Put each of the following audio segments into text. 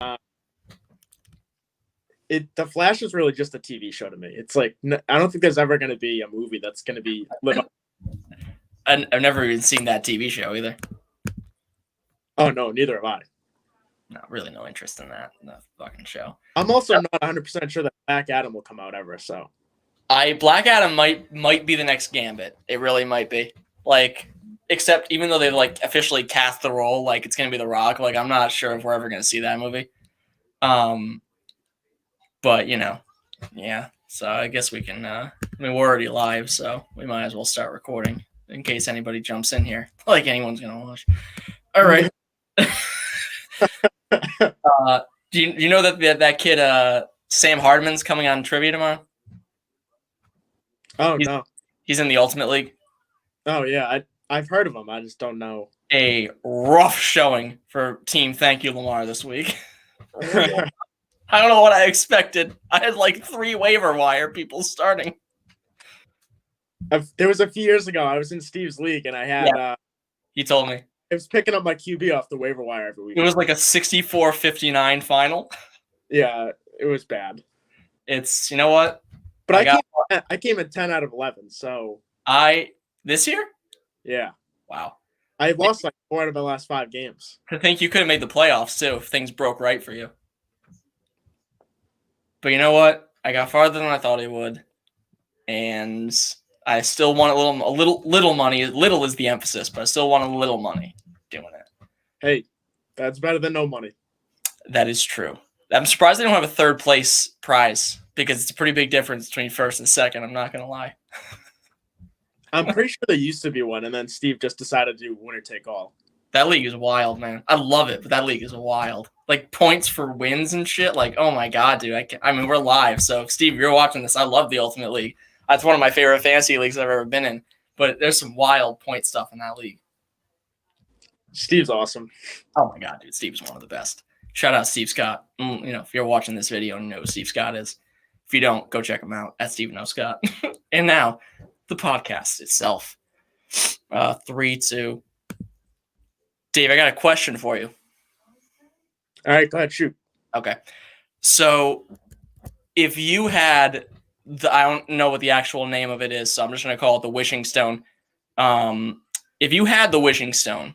Uh, the Flash is really just a TV show to me. It's like I don't think there's ever going to be a movie that's going to be live up. I've never even seen that TV show either. Oh no, neither have I. No, really no interest in that fucking show. I'm also not 100% sure that Black Adam will come out ever. So, Black Adam might be the next Gambit. It really might be. Like, except even though they've like officially cast the role, like it's gonna be The Rock. Like, I'm not sure if we're ever gonna see that movie. But you know, yeah. So I guess we can. I mean, we're already live, so we might as well start recording in case anybody jumps in here. Like anyone's gonna watch. All right. Do you know that kid Sam Hardman's coming on trivia tomorrow? Oh no, he's in the Ultimate League. Oh yeah, I've heard of him. I just don't know. A rough showing for Team Thank You Lamar this week. I don't know what I expected. I had like 3 waiver wire people starting. There was a few years ago. I was in Steve's league, and I had. He told me. I was picking up my QB off the waiver wire every week. It was like a 64-59 final. Yeah, it was bad. It's, you know what? But I came at 10 out of 11, so. This year? Yeah. Wow. I lost like 4 out of my last 5 games. I think you could have made the playoffs too if things broke right for you. But you know what? I got farther than I thought I would. And I still want a little money. Little is the emphasis, but I still want a little money doing it. Hey, that's better than no money. That is true. I'm surprised they don't have a 3rd place prize because it's a pretty big difference between 1st and 2nd. I'm not going to lie. I'm pretty sure there used to be one, and then Steve just decided to do winner take all. That league is wild, man. I love it, but that league is wild. Like points for wins and shit. Like, oh my god, dude. I mean, we're live, so Steve, if you're watching this, I love the Ultimate League. That's one of my favorite fantasy leagues I've ever been in. But there's some wild point stuff in that league. Steve's awesome. Oh my god, dude. Steve's one of the best. Shout out Steve Scott. You know, if you're watching this video and you know who Steve Scott is. If you don't, go check him out at Steven O. Scott. And now, the podcast itself. 3, 2. Dave, I got a question for you. All right, go ahead, shoot. Okay. So, if you had I don't know what the actual name of it is, so I'm just going to call it the Wishing Stone. If you had the Wishing Stone,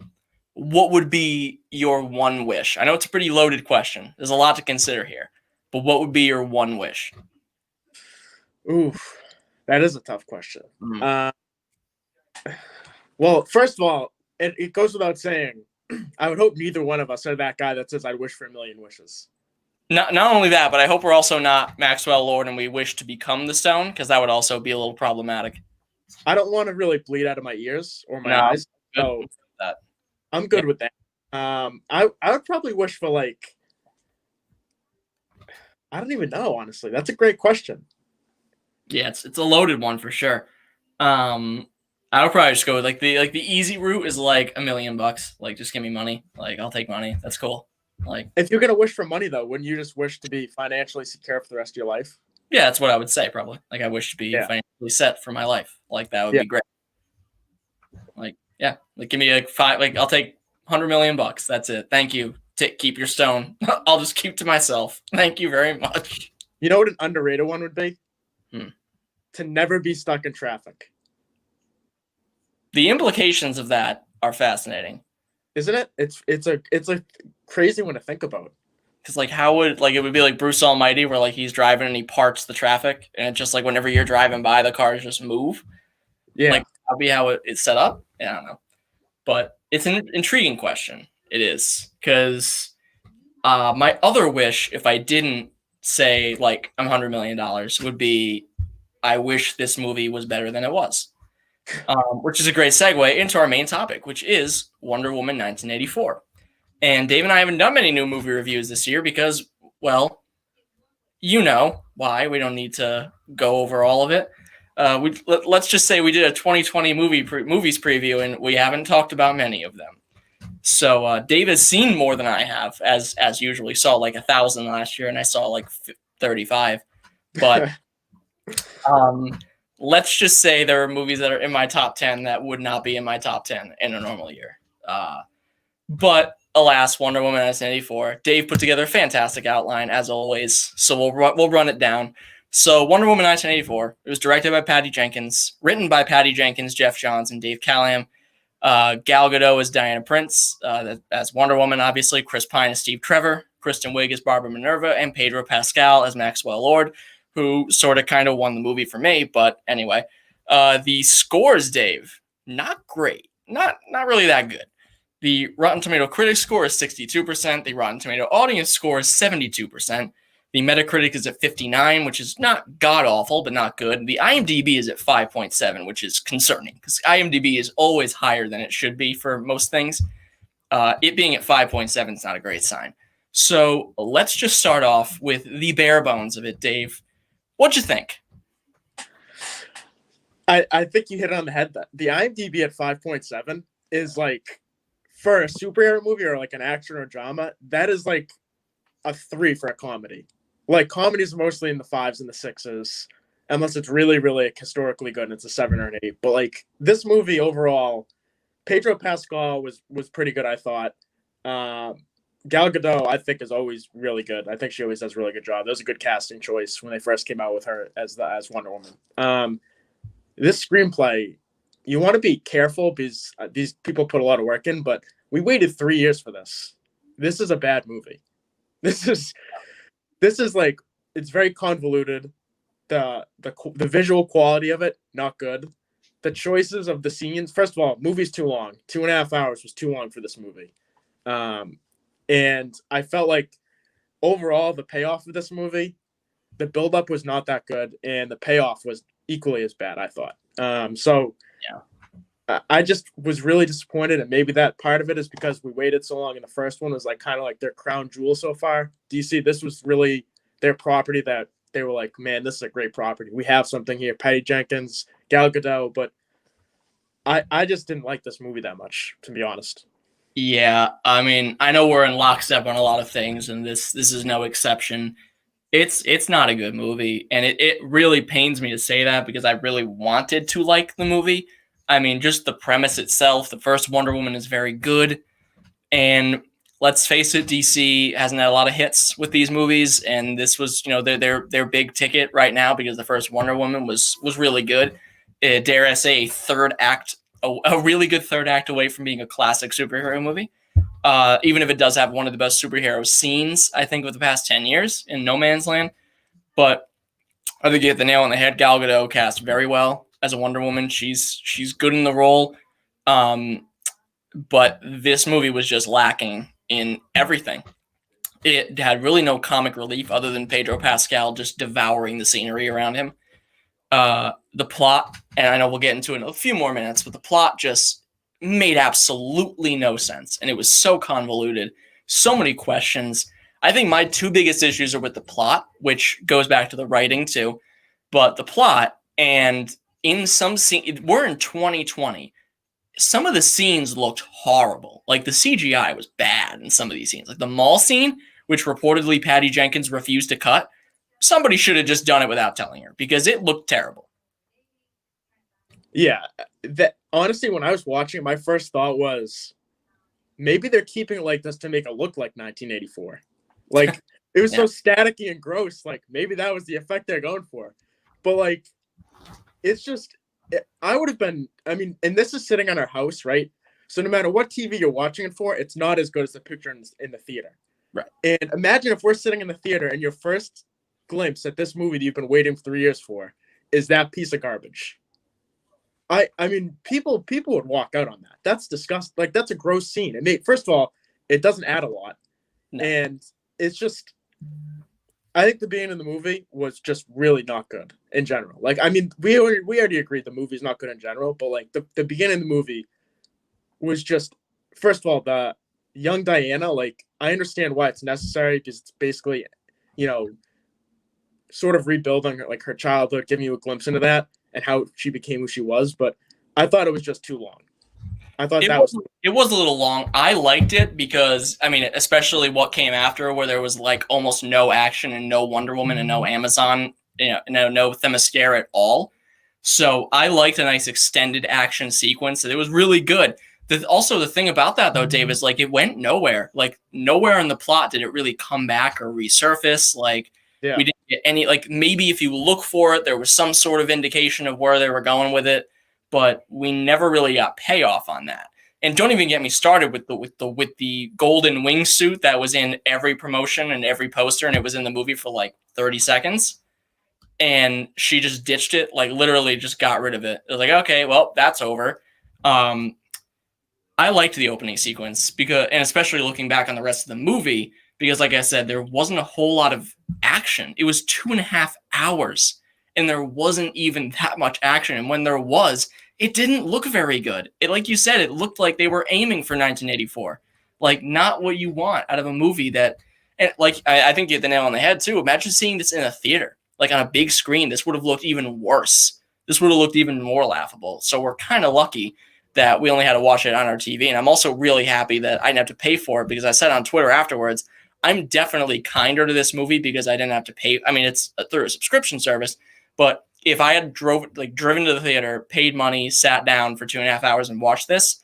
what would be your one wish? I know it's a pretty loaded question. There's a lot to consider here. But what would be your one wish? Oof, that is a tough question. Well, first of all, it goes without saying, I would hope neither one of us are that guy that says I'd wish for a million wishes. Not only that, but I hope we're also not Maxwell Lord and we wish to become the stone, because that would also be a little problematic. I don't want to really bleed out of my ears or my eyes. So I'm good with that. I would probably wish for like, I don't even know, honestly. That's a great question. Yeah, it's a loaded one for sure. I would probably just go with like the easy route is like $1 million. Like, just give me money. Like, I'll take money. That's cool. Like, if you're gonna wish for money though, wouldn't you just wish to be financially secure for the rest of your life? Yeah, that's what I would say probably. Like, I wish to be financially set for my life. Like, that would be great. Like, yeah, like give me like 5. Like, I'll take $100 million. That's it. Thank you. Keep your stone. I'll just keep to myself. Thank you very much. You know what an underrated one would be? To never be stuck in traffic. The implications of that are fascinating, isn't it? It's a crazy one to think about. Because like, how would it would be like Bruce Almighty, where like he's driving and he parts the traffic, and it's just like whenever you're driving by, the cars just move. Yeah, like that'll be how it's set up. Yeah, I don't know, but it's an intriguing question. It is, because my other wish, if I didn't say like I'm $100 million, would be I wish this movie was better than it was. Which is a great segue into our main topic, which is Wonder Woman 1984. And Dave and I haven't done many new movie reviews this year because, well, you know why. We don't need to go over all of it. Let's just say we did a 2020 movies preview, and we haven't talked about many of them. So Dave has seen more than I have, as usually. Saw like 1,000 last year, and I saw like 35. But let's just say there are movies that are in my top 10 that would not be in my top 10 in a normal year. But alas, Wonder Woman 1984. Dave put together a fantastic outline, as always, so we'll run it down. So Wonder Woman 1984, it was directed by Patty Jenkins, written by Patty Jenkins, Jeff Johns, and Dave Callaham. Gal Gadot as Diana Prince, as Wonder Woman, obviously. Chris Pine as Steve Trevor, Kristen Wiig as Barbara Minerva, and Pedro Pascal as Maxwell Lord, who sort of kind of won the movie for me. But anyway, the scores, Dave, not great. Not really that good. The Rotten Tomato critic score is 62%. The Rotten Tomato audience score is 72%. The Metacritic is at 59, which is not god-awful, but not good. The IMDb is at 5.7, which is concerning, because IMDb is always higher than it should be for most things. It being at 5.7 is not a great sign. So let's just start off with the bare bones of it, Dave. What'd you think? I think you hit it on the head. That the IMDb at 5.7 is like, for a superhero movie or like an action or drama, that is like a 3 for a comedy. Like, comedies are mostly in the 5s and the 6s, unless it's really, really historically good and it's a 7 or an 8. But like, this movie overall, Pedro Pascal was pretty good, I thought. Gal Gadot, I think, is always really good. I think she always does a really good job. That was a good casting choice when they first came out with her as Wonder Woman. This screenplay, you want to be careful because these people put a lot of work in, but we waited 3 years for this. This is a bad movie. This is like, it's very convoluted. The visual quality of it, not good. The choices of the scenes, first of all, movie's too long. 2.5 hours was too long for this movie. And I felt like overall the payoff of this movie, the buildup was not that good, and the payoff was equally as bad, I thought. I just was really disappointed, and maybe that part of it is because we waited so long, and the first one was like kind of like their crown jewel so far. DC, this was really their property that they were like, man, this is a great property. We have something here. Patty Jenkins, Gal Gadot, but I just didn't like this movie that much, to be honest. Yeah, I mean, I know we're in lockstep on a lot of things, and this is no exception. It's not a good movie, and it really pains me to say that because I really wanted to like the movie. I mean, just the premise itself, the first Wonder Woman is very good, and let's face it, DC hasn't had a lot of hits with these movies, and this was, their big ticket right now because the first Wonder Woman was really good. Dare I say, a really good third act away from being a classic superhero movie. Even if it does have one of the best superhero scenes, I think, of the past 10 years in No Man's Land. But I think you hit the nail on the head. Gal Gadot cast very well as a Wonder Woman. She's good in the role. But this movie was just lacking in everything. It had really no comic relief other than Pedro Pascal just devouring the scenery around him. The plot, and I know we'll get into it in a few more minutes, but the plot just made absolutely no sense. And it was so convoluted, so many questions. I think my two biggest issues are with the plot, which goes back to the writing too. But the plot, and in some scene, we're in 2020. Some of the scenes looked horrible. Like, the CGI was bad in some of these scenes. Like the mall scene, which reportedly Patty Jenkins refused to cut. Somebody should have just done it without telling her because it looked terrible. Yeah, that honestly, when I was watching it, my first thought was maybe they're keeping it like this to make it look like 1984. Like, it was so staticky and gross. Like, maybe that was the effect they're going for. But like, it's just, I would have been, I mean, and this is sitting on our house, right? So no matter what TV you're watching it for, it's not as good as the picture in the theater. Right. And imagine if we're sitting in the theater and your first glimpse at this movie that you've been waiting 3 years for is that piece of garbage. I mean, people would walk out on that. That's disgusting. Like, that's a gross scene. And first of all, it doesn't add a lot. No. And it's just, I think the beginning of the movie was just really not good in general. Like, I mean, we already agreed the movie's not good in general, but like the beginning of the movie was just, first of all, the young Diana, like, I understand why it's necessary because it's basically, sort of rebuilding like her childhood, giving you a glimpse into that and how she became who she was. But I thought it was just too long. I thought it was a little long. I liked it because, I mean, especially what came after, where there was like almost no action and no Wonder Woman and no Amazon, no Themyscira at all. So I liked a nice extended action sequence. It was really good. Also, the thing about that though, Dave, is like it went nowhere. Like nowhere in the plot did it really come back or resurface. Like Yeah. we didn't get any. Like maybe if you look for it, there was some sort of indication of where they were going with it, but we never really got payoff on that. And don't even get me started with the golden wingsuit that was in every promotion and every poster, and it was in the movie for like 30 seconds. And she just ditched it, like literally just got rid of it. It was like, okay, well, that's over. I liked the opening sequence because, and especially looking back on the rest of the movie, because like I said, there wasn't a whole lot of action. It was 2.5 hours and there wasn't even that much action. And when there was, it didn't look very good. It, like you said, it looked like they were aiming for 1984, like not what you want out of a movie that, and like, I think you hit the nail on the head too. Imagine seeing this in a theater, like on a big screen. This would have looked even worse. This would have looked even more laughable. So we're kind of lucky that we only had to watch it on our TV. And I'm also really happy that I didn't have to pay for it because I said on Twitter afterwards, I'm definitely kinder to this movie because I didn't have to pay. I mean, it's through a subscription service, but if I had driven to the theater, paid money, sat down for 2.5 hours and watched this,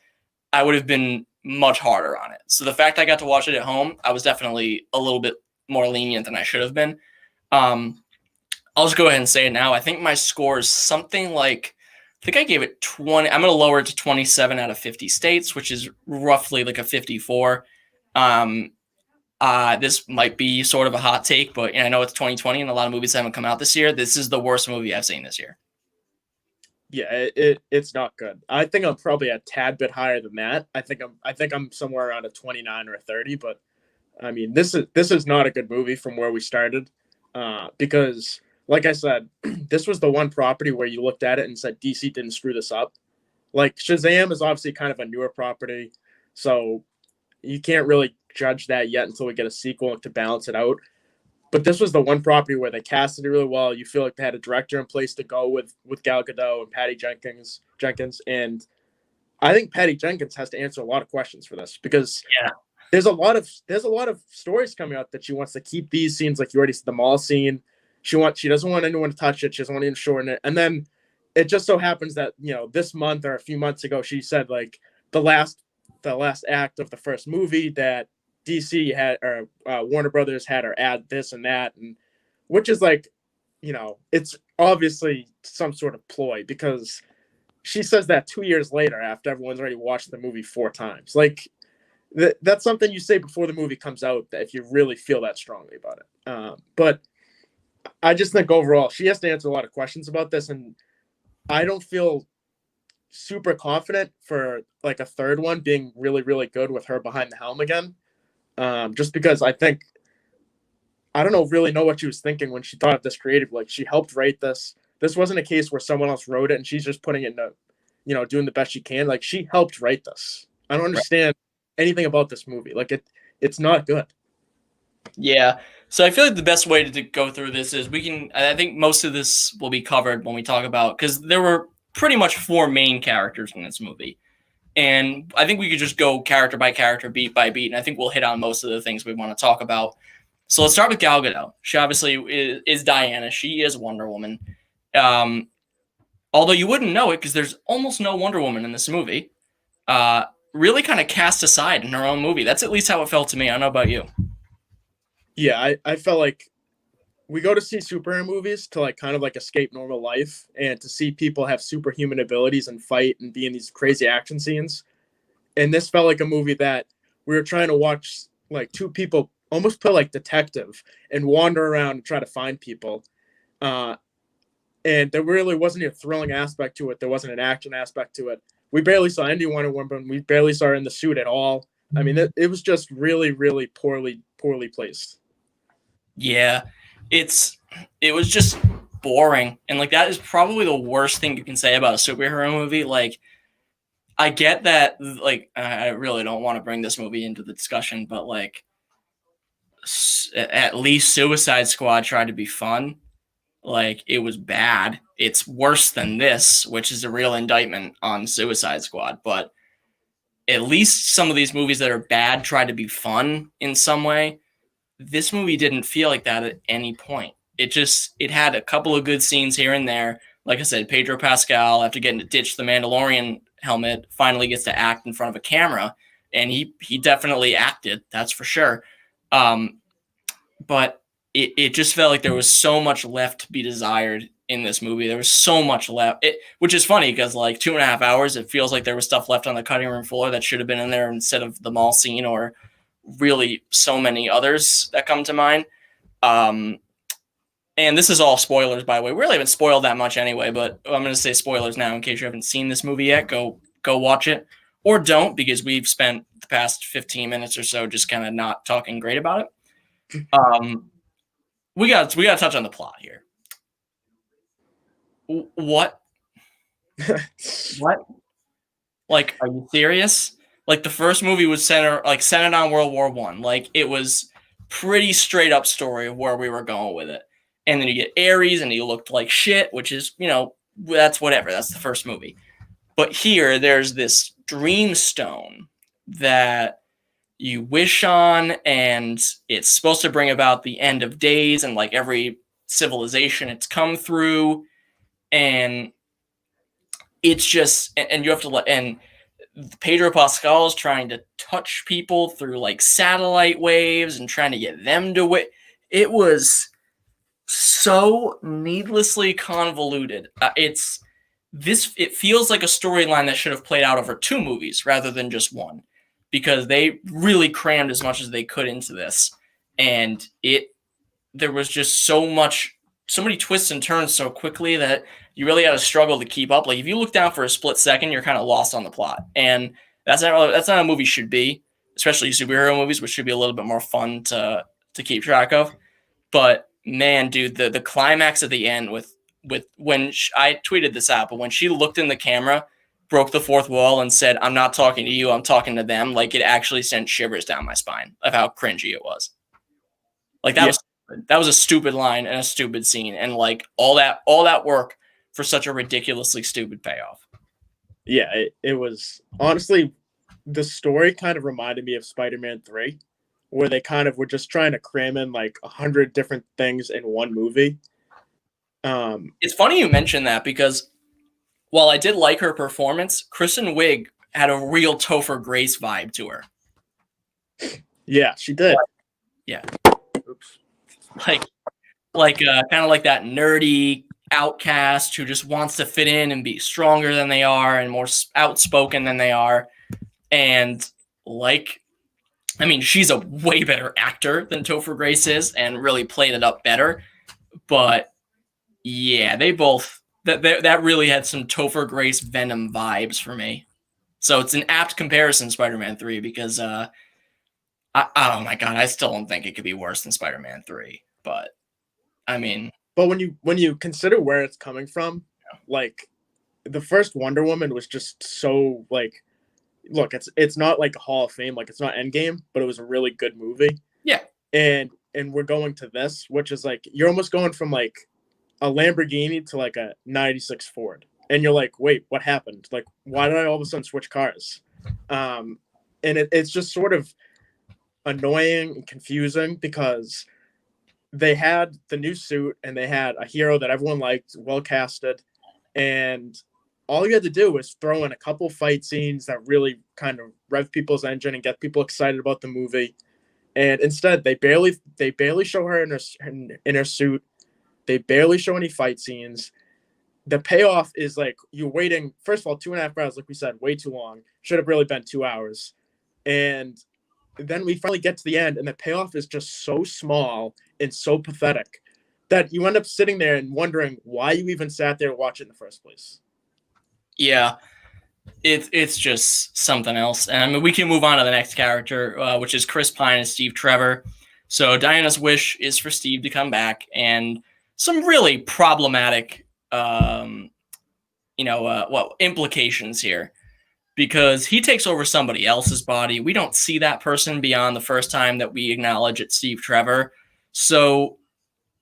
I would have been much harder on it. So the fact I got to watch it at home, I was definitely a little bit more lenient than I should have been. I'll just go ahead and say it now. I think my score is something like, I think I gave it 20. I'm going to lower it to 27 out of 50 states, which is roughly like a 54. This might be sort of a hot take, but I know it's 2020 and a lot of movies haven't come out this year. This is the worst movie I've seen this year. Yeah, it's not good. I think I'm probably a tad bit higher than that. I think I'm somewhere around a 29 or a 30, but I mean, this is not a good movie from where we started, because like I said, this was the one property where you looked at it and said DC didn't screw this up. Like Shazam is obviously kind of a newer property, so you can't really judge that yet until we get a sequel to balance it out. But this was the one property where they casted it really well. You feel like they had a director in place to go with Gal Gadot and Patty Jenkins, and I think Patty Jenkins has to answer a lot of questions for this because there's a lot of stories coming out that she wants to keep these scenes, like you already said, the mall scene. She doesn't want anyone to touch it. She doesn't want anyone to shorten it. And then it just so happens that, this month or a few months ago, she said like the last act of the first movie that DC had, or Warner Brothers had her add this and that, and which is like, it's obviously some sort of ploy because she says that 2 years later after everyone's already watched the movie 4 times. Like that's something you say before the movie comes out that if you really feel that strongly about it. But I just think overall she has to answer a lot of questions about this, and I don't feel super confident for like a third one being really, really good with her behind the helm again. Just because I don't really know what she was thinking when she thought of this creative. Like she helped write this. This wasn't a case where someone else wrote it and she's just putting it into, doing the best she can. Like she helped write this. I don't understand anything about this movie. Like it's not good. Yeah. So I feel like the best way to go through this is I think most of this will be covered when we talk about, because there were pretty much 4 main characters in this movie. And I think we could just go character by character, beat by beat. And I think we'll hit on most of the things we want to talk about. So let's start with Gal Gadot. She obviously is Diana. She is Wonder Woman. Although you wouldn't know it because there's almost no Wonder Woman in this movie. Really kind of cast aside in her own movie. That's at least how it felt to me. I don't know about you. Yeah, I felt like we go to see superhero movies to like kind of like escape normal life and to see people have superhuman abilities and fight and be in these crazy action scenes. And this felt like a movie that we were trying to watch, like 2 people almost play like detective and wander around and try to find people. And there really wasn't a thrilling aspect to it. There wasn't an action aspect to it. We barely saw any Wonder Woman. We barely saw her in the suit at all. I mean, it was just really, really poorly placed. Yeah, it was just boring. And like that is probably the worst thing you can say about a superhero movie. Like I get that, like I really don't want to bring this movie into the discussion, but like at least Suicide Squad tried to be fun. Like it was bad. It's worse than this, which is a real indictment on Suicide Squad, but at least some of these movies that are bad try to be fun in some way. This movie didn't feel like that at any point. It had a couple of good scenes here and there. Like I said, Pedro Pascal, after getting to ditch the Mandalorian helmet finally gets to act in front of a camera, and he definitely acted, that's for sure. But it just felt like there was so much left to be desired in this movie. There was so much left, which is funny because like 2.5 hours, it feels like there was stuff left on the cutting room floor that should have been in there instead of the mall scene or really so many others that come to mind. And this is all spoilers, by the way. We really haven't spoiled that much anyway, but I'm going to say spoilers now in case you haven't seen this movie yet. Go watch it, or don't, because we've spent the past 15 minutes or so just kind of not talking great about it. We got to touch on the plot here. What? What? Like, are you serious? Like, the first movie was centered on World War I. Like, it was pretty straight up story of where we were going with it. And then you get Ares, and he looked like shit, which is, that's whatever. That's the first movie. But here, there's this dream stone that you wish on, and it's supposed to bring about the end of days and like every civilization it's come through. And it's just, and you have to and Pedro Pascal is trying to touch people through like satellite waves and trying to get them to wait. It was so needlessly convoluted. It feels like a storyline that should have played out over 2 movies rather than just one, because they really crammed as much as they could into this, and there was just so many twists and turns so quickly that you really had to struggle to keep up. Like, if you look down for a split second, you're kind of lost on the plot, and that's not a movie should be, especially superhero movies, which should be a little bit more fun to keep track of. But man, dude, the climax at the end with when I tweeted this out, but when she looked in the camera, broke the fourth wall, and said, "I'm not talking to you, I'm talking to them," like, it actually sent shivers down my spine of how cringy it was. Like, that was a stupid line and a stupid scene, and like all that work for such a ridiculously stupid payoff. Yeah, it was, honestly, the story kind of reminded me of Spider-Man 3, where they kind of were just trying to cram in like 100 different things in one movie. It's funny you mentioned that, because while I did like her performance, Kristen Wiig had a real Topher Grace vibe to her. Yeah, she did. Yeah. Oops. Like kind of like that nerdy outcast who just wants to fit in and be stronger than they are and more outspoken than they are. And she's a way better actor than Topher Grace is and really played it up better. But yeah, they both, that really had some Topher Grace Venom vibes for me. So it's an apt comparison, Spider-Man 3, because oh my God, I still don't think it could be worse than Spider-Man 3. But but when you consider where it's coming from, like, the first Wonder Woman was just so, like, look, it's not like a Hall of Fame, like, it's not Endgame, but it was a really good movie. Yeah. And we're going to this, which is like, you're almost going from like a Lamborghini to like a 96 Ford. And you're like, wait, what happened? Like, why did I all of a sudden switch cars? And it's just sort of annoying and confusing, because they had the new suit and they had a hero that everyone liked, well casted, and all you had to do was throw in a couple fight scenes that really kind of rev people's engine and get people excited about the movie. And instead, they barely show her in her suit. They barely show any fight scenes. The payoff is like, you're waiting, first of all, 2.5 hours, like we said, way too long. Should have really been 2 hours. And then we finally get to the end, and the payoff is just so small and so pathetic that you end up sitting there and wondering why you even sat there to watch it in the first place. Yeah, it's just something else. And we can move on to the next character, which is Chris Pine as Steve Trevor. So Diana's wish is for Steve to come back, and some really problematic, implications here, because he takes over somebody else's body. We don't see that person beyond the first time that we acknowledge it's Steve Trevor. So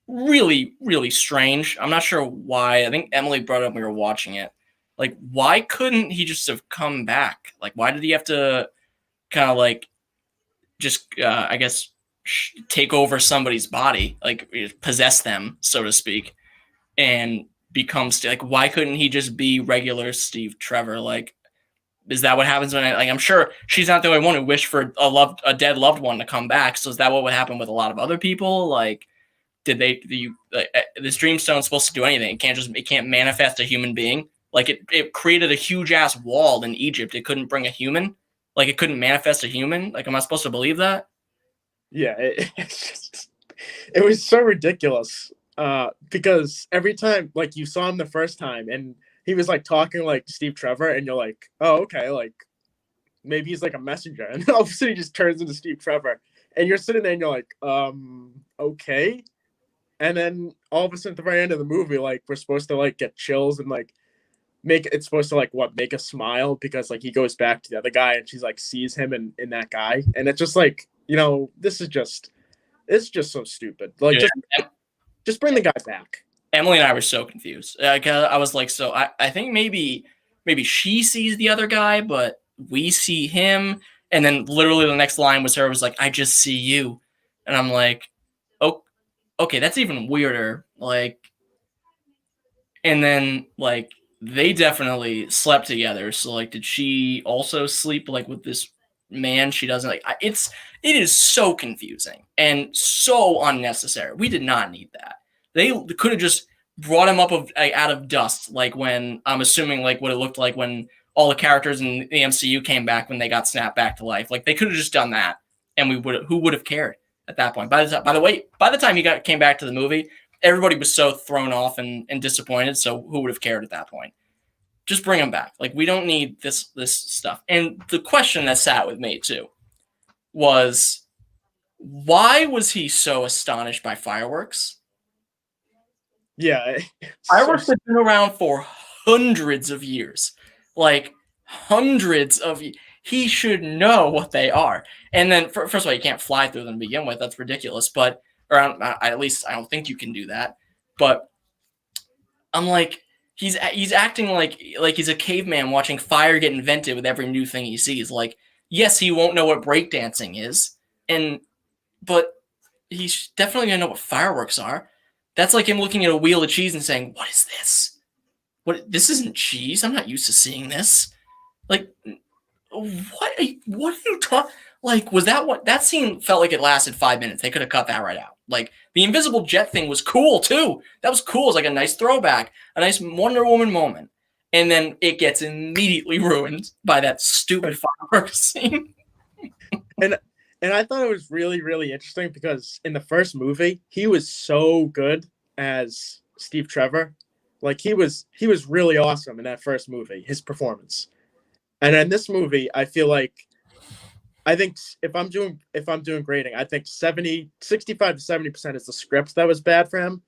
really, really strange. I'm not sure why. I think Emily brought it up when we were watching it. Like, why couldn't he just have come back? Like, why did he have to kind of like just, take over somebody's body, like possess them, so to speak, and become like, why couldn't he just be regular Steve Trevor? Like, is that what happens when I'm sure she's not the only one who wished for a dead loved one to come back. So is that what would happen with a lot of other people? Like, this Dreamstone's supposed to do anything? It can't manifest a human being. Like it created a huge ass wall in Egypt. It couldn't bring a human. Like it couldn't manifest a human. Like, am I supposed to believe that? Yeah, it was so ridiculous. Because every time, like, you saw him the first time, and he was like talking like Steve Trevor, and you're like, oh, okay, like maybe he's like a messenger, and all of a sudden he just turns into Steve Trevor, and you're sitting there and you're like, okay, and then all of a sudden at the very end of the movie, like we're supposed to like get chills and like it's supposed to like make us smile because like he goes back to the other guy and she's like sees him in that guy, and it's just like, it's just so stupid. Like just bring the guy back. Emily and I were so confused. I was like, so I think maybe she sees the other guy, but we see him. And then literally the next line was like, I just see you. And I'm like, oh, okay, that's even weirder. Like, and then like they definitely slept together. So like, did she also sleep like with this man she doesn't like? It is so confusing and so unnecessary. We did not need that. They could have just brought him up out of dust, like when I'm assuming like what it looked like when all the characters in the MCU came back when they got snapped back to life. Like they could have just done that, and who would have cared at that point? By the time he came back to the movie, everybody was so thrown off and disappointed. So who would have cared at that point? Just bring him back. Like we don't need this stuff. And the question that sat with me too was, why was he so astonished by fireworks? Yeah. Fireworks have been around for hundreds of years. Like hundreds of he should know what they are. And then first of all, you can't fly through them to begin with. That's ridiculous. But at least I don't think you can do that. But I'm like, he's acting like he's a caveman watching fire get invented with every new thing he sees. Like, yes, he won't know what breakdancing is, but he's definitely gonna know what fireworks are. That's like him looking at a wheel of cheese and saying, "What is this? This isn't cheese. I'm not used to seeing this." Like, what are you talking? Like, was that what that scene felt like? It lasted 5 minutes. They could have cut that right out. Like, the invisible jet thing was cool too. That was cool. It's like a nice throwback, a nice Wonder Woman moment, and then it gets immediately ruined by that stupid fireworks scene. And I thought it was really, really interesting because in the first movie, he was so good as Steve Trevor. Like he was really awesome in that first movie, his performance. And in this movie, I think if I'm doing grading, I think 65 to 70% is the script that was bad for him.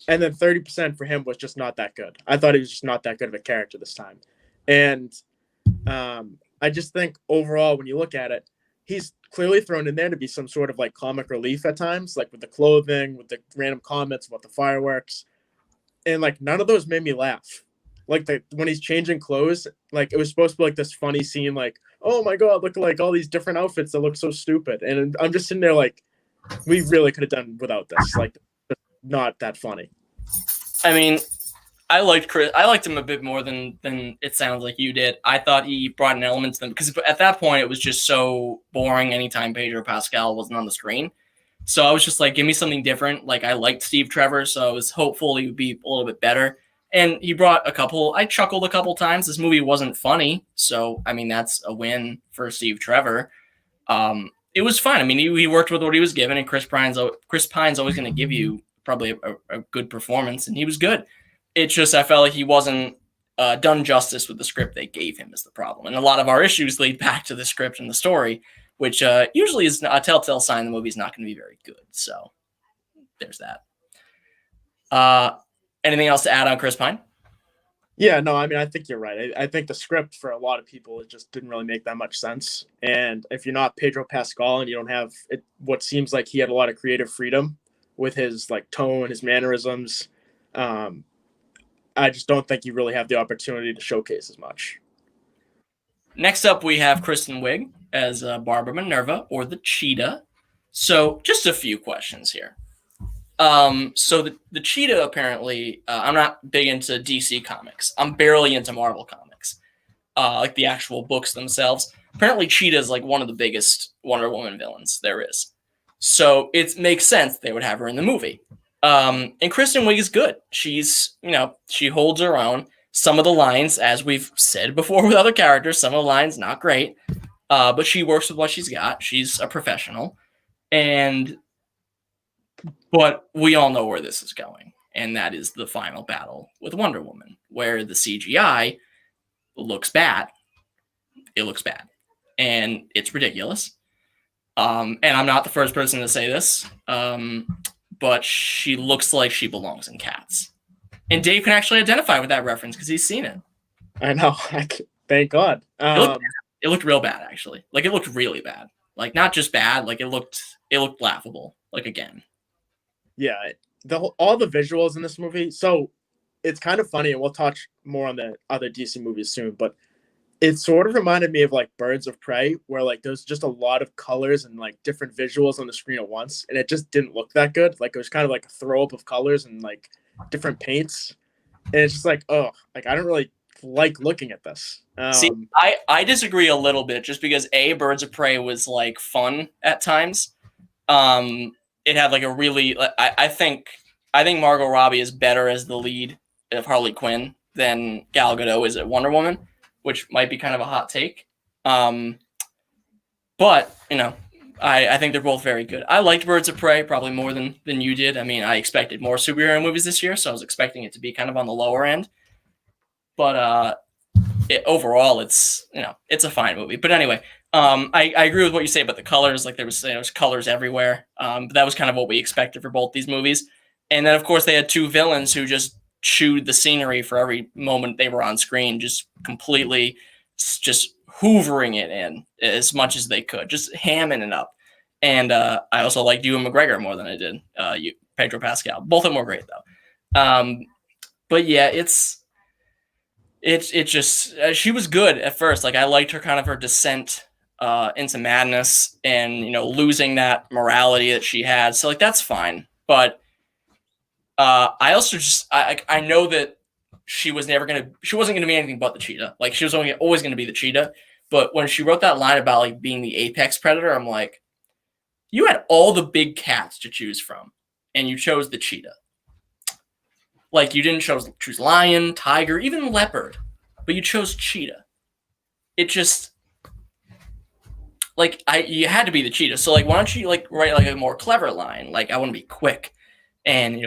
And then 30% for him was just not that good. I thought he was just not that good of a character this time. And I just think overall, when you look at it, he's clearly thrown in there to be some sort of like comic relief at times, like with the clothing, with the random comments about the fireworks. And like none of those made me laugh. Like when he's changing clothes, like it was supposed to be like this funny scene, like, oh my God, look at like all these different outfits that look so stupid. And I'm just sitting there like, we really could have done without this. Like, not that funny. I mean, I liked Chris. I liked him a bit more than it sounds like you did. I thought he brought an element to them because at that point it was just so boring anytime Pedro Pascal wasn't on the screen. So I was just like, give me something different. Like I liked Steve Trevor, so I was hopeful he would be a little bit better. And he brought I chuckled a couple times. This movie wasn't funny, so I mean that's a win for Steve Trevor. It was fun. I mean, he worked with what he was given, and Chris Pine's always going to give you probably a good performance, and he was good. It's just I felt like he wasn't done justice with the script they gave him is the problem. And a lot of our issues lead back to the script and the story, which usually is a telltale sign the movie's not going to be very good. So there's that. Anything else to add on Chris Pine? Yeah, no, I mean, I think you're right. I think the script for a lot of people, it just didn't really make that much sense. And if you're not Pedro Pascal and you don't have it, what seems like he had a lot of creative freedom with his like tone, his mannerisms, I just don't think you really have the opportunity to showcase as much. Next up, we have Kristen Wiig as Barbara Minerva, or the Cheetah. So just a few questions here. So the Cheetah, apparently, I'm not big into DC comics. I'm barely into Marvel comics. like the actual books themselves. Apparently, Cheetah is like one of the biggest Wonder Woman villains there is. So it makes sense they would have her in the movie. And Kristen Wiig is good. She's, she holds her own. Some of the lines, as we've said before with other characters, some of the lines not great. But she works with what she's got. She's a professional. But we all know where this is going. And that is the final battle with Wonder Woman, where the CGI looks bad. It looks bad. And it's ridiculous. And I'm not the first person to say this. But she looks like she belongs in Cats. And Dave can actually identify with that reference because he's seen it. I know. Thank God. It looked real bad, actually. Like, it looked really bad. Like, not just bad. Like, it looked laughable. Like, again. Yeah. All the visuals in this movie. So it's kind of funny, and we'll touch more on the other DC movies soon, but it sort of reminded me of like Birds of Prey, where like there's just a lot of colors and like different visuals on the screen at once, and it just didn't look that good. Like, it was kind of like a throw up of colors and like different paints, and it's just like, oh, like I don't really like looking at this. See, I disagree a little bit, just because Birds of Prey was like fun at times. It had like a really, I think Margot Robbie is better as the lead of Harley Quinn than Gal Gadot is at Wonder Woman, which might be kind of a hot take. But I think they're both very good. I liked Birds of Prey probably more than you did. I mean, I expected more superhero movies this year, so I was expecting it to be kind of on the lower end. But overall, it's a fine movie. But anyway, I agree with what you say about the colors. Like, there was colors everywhere. But that was kind of what we expected for both these movies. And then, of course, they had two villains who just chewed the scenery for every moment they were on screen, just completely just hoovering it in as much as they could, just hamming it up. And I also liked Ewan McGregor more than I did Pedro Pascal. Both of them were great, though. But yeah, it's just she was good at first. Like, I liked her descent into madness and losing that morality that she had. So like, that's fine. But I also just I know that she wasn't gonna be anything but the cheetah. Like, she was always gonna be the cheetah. But when she wrote that line about like being the apex predator, I'm like, you had all the big cats to choose from, and you chose the cheetah. Like, you didn't choose lion, tiger, even leopard, but you chose cheetah. It just, like, you had to be the cheetah. So like, why don't you like write like a more clever line? Like, I want to be quick and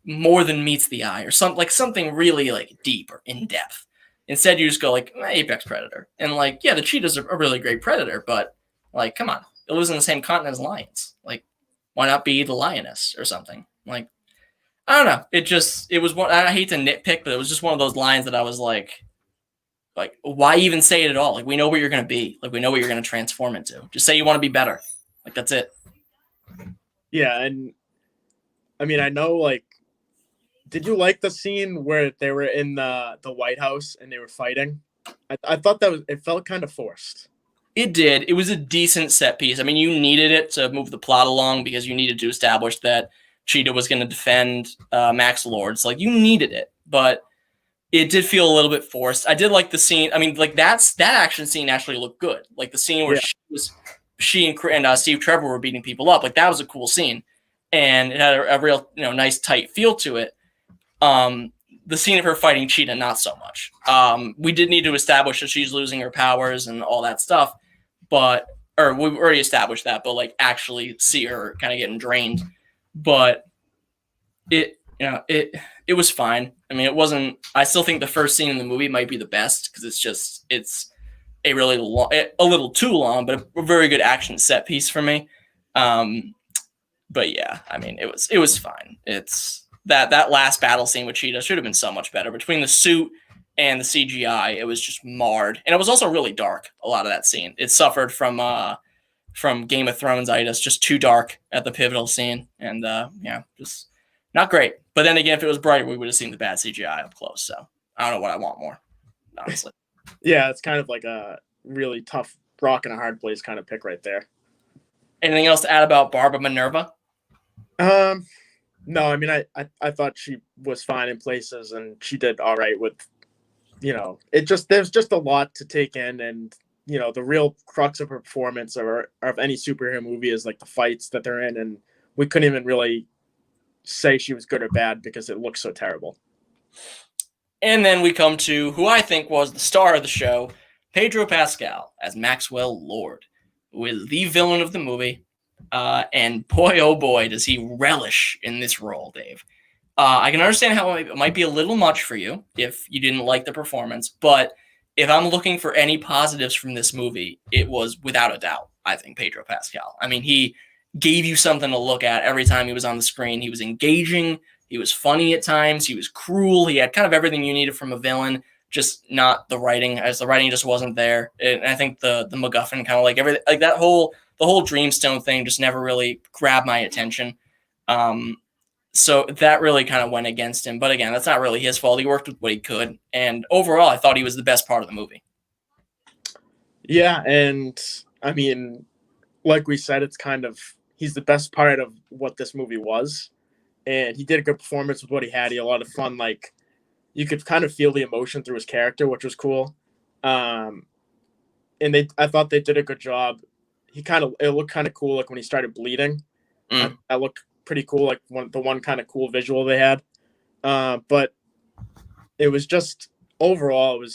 more than meets the eye, or something really like deep or in depth. Instead, you just go like apex predator, and like, yeah, the cheetah's a really great predator, but like, come on, it lives in the same continent as lions. Like, why not be the lioness or something? Like, I don't know. It was one. I hate to nitpick, but it was just one of those lines that I was like, why even say it at all? Like, we know what you're going to be. Like, we know what you're going to transform into. Just say you want to be better. Like, that's it. Yeah, and I mean, I know, like, did you like the scene where they were in the White House and they were fighting? I thought it felt kind of forced. It did. It was a decent set piece. I mean, you needed it to move the plot along because you needed to establish that Cheetah was going to defend Max Lord. So, like, you needed it, but it did feel a little bit forced. I did like the scene. I mean, like, that action scene actually looked good. Like, the scene where she and Steve Trevor were beating people up. Like, that was a cool scene, and it had a real nice tight feel to it. The scene of her fighting Cheetah, not so much. We did need to establish that she's losing her powers and all that stuff, or we've already established that, but like, actually see her kind of getting drained. But it was fine. I mean, it wasn't. I still think the first scene in the movie might be the best because it's a really long, a little too long, but a very good action set piece for me. But yeah, I mean, it was fine. It's that last battle scene with Cheetah should have been so much better. Between the suit and the CGI, it was just marred, and it was also really dark. A lot of that scene, it suffered from Game of Thrones-itis, just too dark at the pivotal scene, and just not great. But then again, if it was bright, we would have seen the bad CGI up close. So I don't know what I want more, honestly. Yeah, it's kind of like a really tough rock and a hard place kind of pick right there. Anything else to add about Barbara Minerva? No, I mean, I thought she was fine in places, and she did all right with there's just a lot to take in, and the real crux of her performance or of any superhero movie is like the fights that they're in, and we couldn't even really say she was good or bad because it looks so terrible. And then we come to who I think was the star of the show, Pedro Pascal as Maxwell Lord, who is the villain of the movie. And boy, oh boy, does he relish in this role, Dave. I can understand how it might be a little much for you if you didn't like the performance, but if I'm looking for any positives from this movie, it was without a doubt, I think, Pedro Pascal. I mean, he gave you something to look at every time he was on the screen. He was engaging. He was funny at times. He was cruel. He had kind of everything you needed from a villain, just not the writing, as the writing just wasn't there. And I think the MacGuffin kind of like everything, like the whole Dreamstone thing just never really grabbed my attention. So that really kind of went against him. But again, that's not really his fault. He worked with what he could. And overall, I thought he was the best part of the movie. Yeah, and I mean, like we said, he's the best part of what this movie was. And he did a good performance with what he had. He had a lot of fun. Like, you could kind of feel the emotion through his character, which was cool. And I thought they did a good job. It looked kind of cool, like when he started bleeding. That looked pretty cool, like the one kind of cool visual they had. But it was just overall,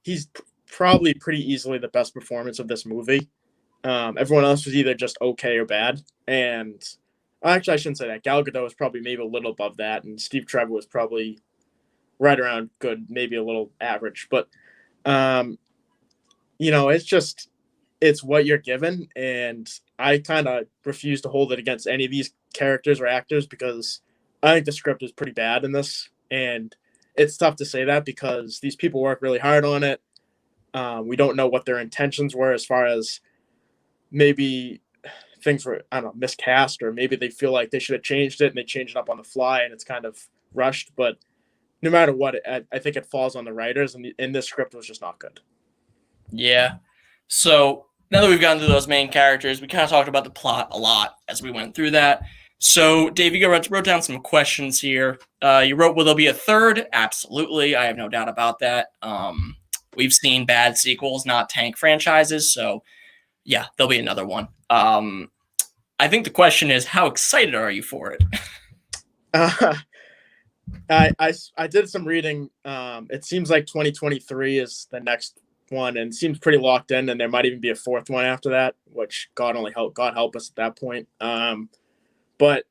he's probably pretty easily the best performance of this movie. Everyone else was either just okay or bad. And actually, I shouldn't say that. Gal Gadot was probably maybe a little above that, and Steve Trevor was probably right around good, maybe a little average. But it's what you're given, and I kind of refuse to hold it against any of these characters or actors because I think the script is pretty bad in this, and it's tough to say that because these people work really hard on it. We don't know what their intentions were as far as maybe things were, I don't know, miscast, or maybe they feel like they should have changed it and they changed it up on the fly and it's kind of rushed. But no matter what, I think it falls on the writers, and this script was just not good. Yeah. So now that we've gotten through those main characters, we kind of talked about the plot a lot as we went through that. So, Dave, you wrote down some questions here. You wrote, will there be a third? Absolutely. I have no doubt about that. We've seen bad sequels, not tank franchises. So, yeah, there'll be another one. I think the question is, how excited are you for it? I did some reading. It seems like 2023 is the next one, and seems pretty locked in, and there might even be a fourth one after that, which God help us at that point. But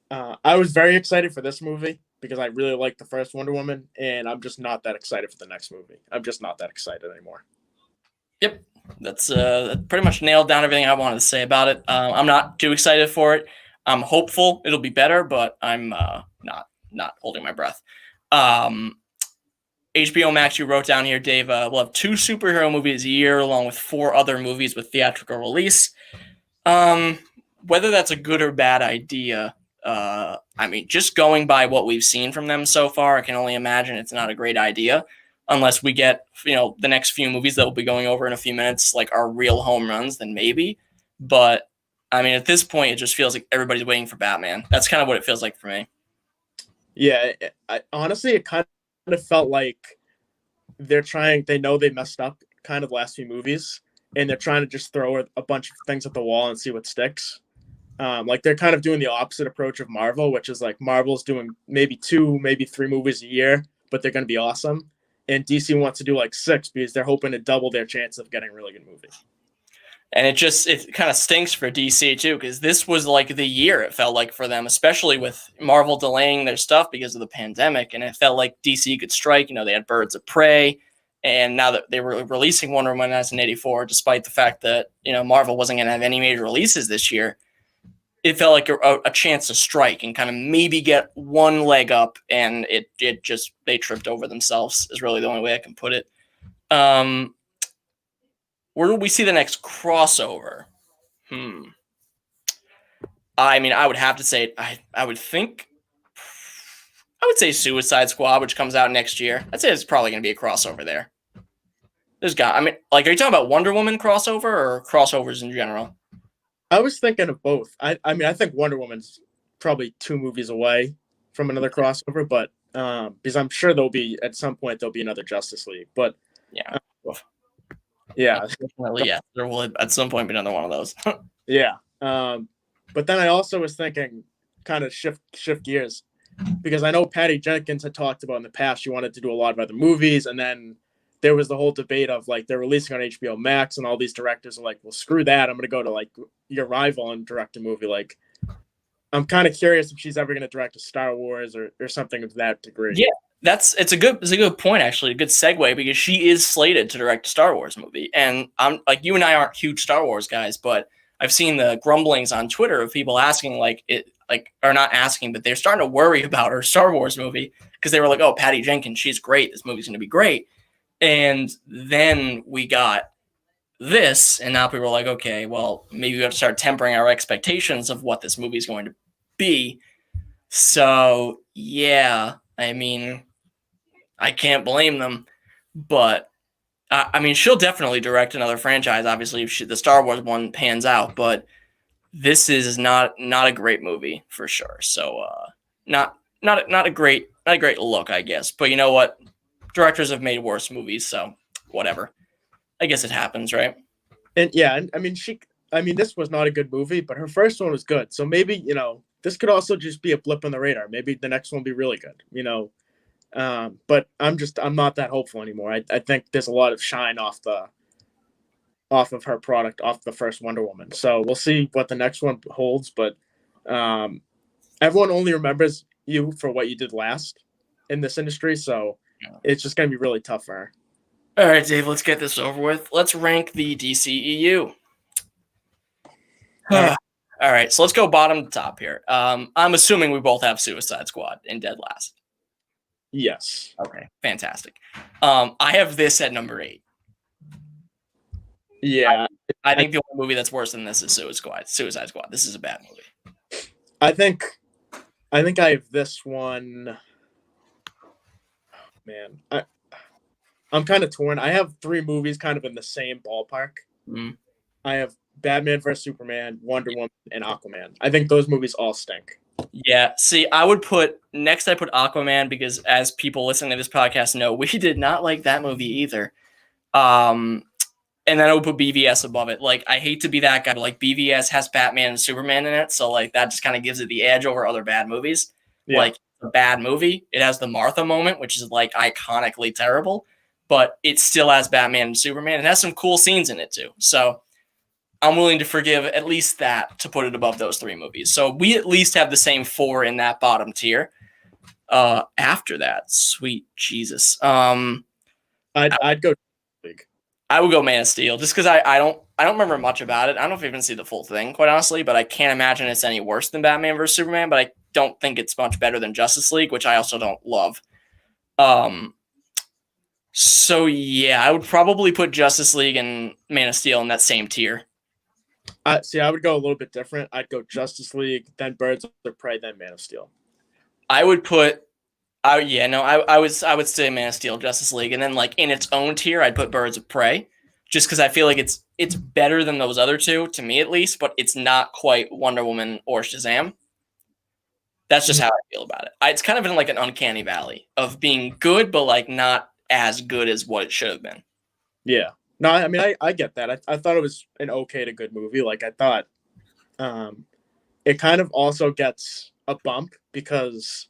I was very excited for this movie because I really liked the first Wonder Woman, and I'm just not that excited for the next movie. I'm just not that excited anymore. Yep, that's pretty much nailed down everything I wanted to say about it. I'm not too excited for it. I'm hopeful it'll be better, but I'm not holding my breath. HBO Max, you wrote down here, Dave, we'll have 2 superhero movies a year along with 4 other movies with theatrical release. Whether that's a good or bad idea, I mean, just going by what we've seen from them so far, I can only imagine it's not a great idea unless we get, the next few movies that we'll be going over in a few minutes, like our real home runs, then maybe. But, I mean, at this point, it just feels like everybody's waiting for Batman. That's kind of what it feels like for me. Yeah, honestly, it kind of felt like they know they messed up kind of the last few movies, and they're trying to just throw a bunch of things at the wall and see what sticks. Like they're kind of doing the opposite approach of Marvel, which is like Marvel's doing maybe 2, maybe 3 movies a year, but they're going to be awesome. And DC wants to do like 6 because they're hoping to double their chance of getting a really good movie. And it kind of stinks for DC too, because this was like the year it felt like for them, especially with Marvel delaying their stuff because of the pandemic. And it felt like DC could strike. They had Birds of Prey, and now that they were releasing Wonder Woman 1984, despite the fact that Marvel wasn't going to have any major releases this year, it felt like a chance to strike and kind of maybe get one leg up, and they tripped over themselves is really the only way I can put it. Where will we see the next crossover? I mean, I would have to say, I would say Suicide Squad, which comes out next year. I'd say it's probably going to be a crossover there. Are you talking about Wonder Woman crossover or crossovers in general? I was thinking of both. I mean, I think Wonder Woman's probably 2 movies away from another crossover, but because I'm sure there'll be at some point there'll be another Justice League. But Yeah. yeah, Unfortunately, yeah, there will at some point be another one of those. yeah. But then I also was thinking, kind of shift gears, because I know Patty Jenkins had talked about in the past she wanted to do a lot of other movies, and then there was the whole debate of like they're releasing on HBO Max, and all these directors are like, well, screw that, I'm gonna go to like your rival and direct a movie. Like, I'm kind of curious if she's ever gonna direct a Star Wars or something of that degree. Yeah, it's a good point, actually, a good segue, because she is slated to direct a Star Wars movie, and I'm like, you and I aren't huge Star Wars guys, but I've seen the grumblings on Twitter of people asking or not asking, but they're starting to worry about her Star Wars movie because they were like, oh, Patty Jenkins, she's great, this movie's going to be great. And then we got this, and now people are like, okay, well, maybe we have to start tempering our expectations of what this movie is going to be. So yeah, I mean, I can't blame them, but I mean, she'll definitely direct another franchise. Obviously, if the Star Wars one pans out, but this is not a great movie for sure. So not a great look, I guess. But you know what? Directors have made worse movies, so whatever. I guess it happens, right? And yeah, I mean, this was not a good movie, but her first one was good. So maybe this could also just be a blip on the radar. Maybe the next one will be really good. But I'm not that hopeful anymore. I think there's a lot of shine off of her product, off the first Wonder Woman. So we'll see what the next one holds. But everyone only remembers you for what you did last in this industry. So it's just going to be really tough for her. All right, Dave, let's get this over with. Let's rank the DCEU. All right, so let's go bottom to top here. I'm assuming we both have Suicide Squad in dead last. Yes. Okay, fantastic. I have this at number 8. Yeah. I think the only movie that's worse than this is Suicide Squad. This is a bad movie. I think I have this one. Man, I'm kind of torn. I have 3 movies kind of in the same ballpark. Mm-hmm. I have Batman vs Superman, Wonder Woman, and Aquaman. I think those movies all stink. Yeah. See, I put Aquaman because, as people listening to this podcast know, we did not like that movie either. And then I would put BVS above it. Like, I hate to be that guy, but like BVS has Batman and Superman in it, so like that just kind of gives it the edge over other bad movies. Yeah. Like, a bad movie, it has the Martha moment, which is like iconically terrible, but it still has Batman and Superman. It has some cool scenes in it too. So I'm willing to forgive at least that to put it above those 3 movies. So we at least have the same 4 in that bottom tier. After that, sweet Jesus. I'd go League. I would go Man of Steel just because I don't remember much about it. I don't know if I even see the full thing, quite honestly, but I can't imagine it's any worse than Batman vs Superman, but I don't think it's much better than Justice League, which I also don't love. So yeah, I would probably put Justice League and Man of Steel in that same tier. I would go a little bit different. I'd go Justice League, then Birds of Prey, then Man of Steel. I would say Man of Steel, Justice League, and then like in its own tier, I'd put Birds of Prey, just because I feel like it's better than those other 2, to me at least, but it's not quite Wonder Woman or Shazam. That's just how I feel about it. It's kind of in like an uncanny valley of being good, but like not as good as what it should have been. Yeah. No, I mean, I get that. I thought it was an okay to good movie. Like, I thought it kind of also gets a bump because